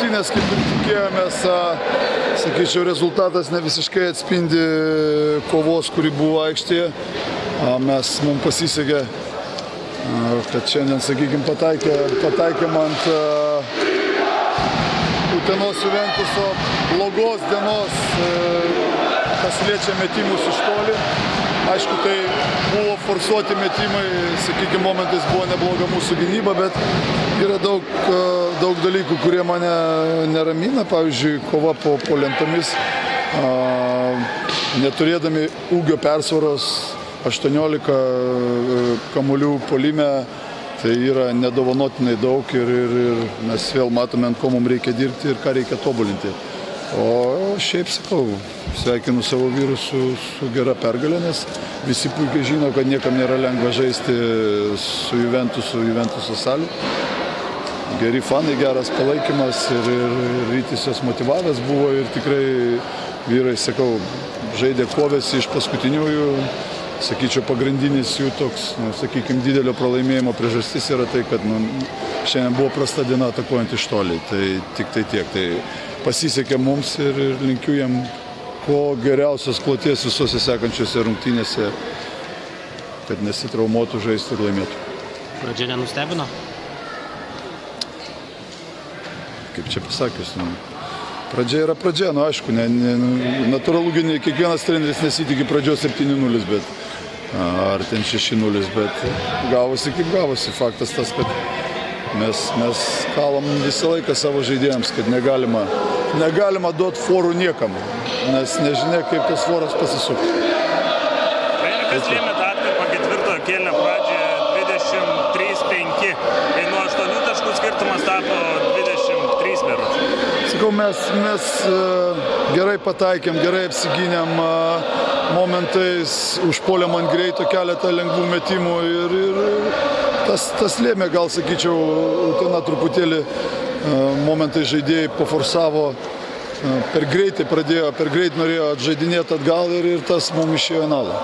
rungtynės, kaip ir tikėjomės. Sakyčiau, rezultatas ne visiškai atspindi kovos, kuri buvo aikštėje. Mums pasisekė, kad šiandien, sakykime, pataikėm ant Utenos Juventuso blogos dienos, kas liečia metimus iš toli. Aišku, tai buvo forsuoti metimai, sakykime, momentais buvo nebloga mūsų gynyba, bet yra daug dalykų, kurie mane neramina. Pavyzdžiui, kova po lentomis, neturėdami ūgio persvaros 18 kamuolių puolime, tai yra nedovanotinai daug ir mes vėl matome, ant ko mums reikia dirbti ir ką reikia tobulinti. O šiaip sakau, sveikinu savo vyrus su gera pergalė, nes visi puikiai žino, kad niekam nėra lengva žaisti su Juventuso salė. Geri fanai, geras palaikymas ir Rytis jos motyvavęs buvo ir tikrai vyrai, sakau, žaidė kovėsi iš paskutiniųjų. Sakyčiau, pagrindinis jų toks, sakykime, didelio pralaimėjimo priežastis yra tai, kad šiandien buvo prasta diena atakuojant iš toli. Tai tik tai tiek. Tai pasisekė mums ir linkiu jam kuo geriausios kloties visose sekančiose rungtynėse, kad nesitraumuotų, žaisti ir laimėtų. Pradžia nenustebino? Kaip čia pasakius, pradžia yra pradžia, aišku, natūralu, kiekvienas treneris nesitikė pradžios 7-0, bet ar ten 6-0, bet gavosi kaip gavosi. Faktas tas, kad mes kalom visą laiką savo žaidėjams, kad negalima duoti forų niekam, nes nežinia, kaip tas foras pasisuks. Kas lėmė tą atkarpą ketvirtojo kėlinio pradžioje 23-5, kai nuo 8 taškų skirtumas tapo 23 berods. Sakau, mes gerai pataikėm, gerai apsigynėm, momentais užpuolėm ant greito keletą lengvų metimų ir tas lėmė, gal sakyčiau, Utena truputėlį momentai žaidėjai paforsavo, per greitai norėjo atžaidinėti atgal ir tas mums išėjo į nalą.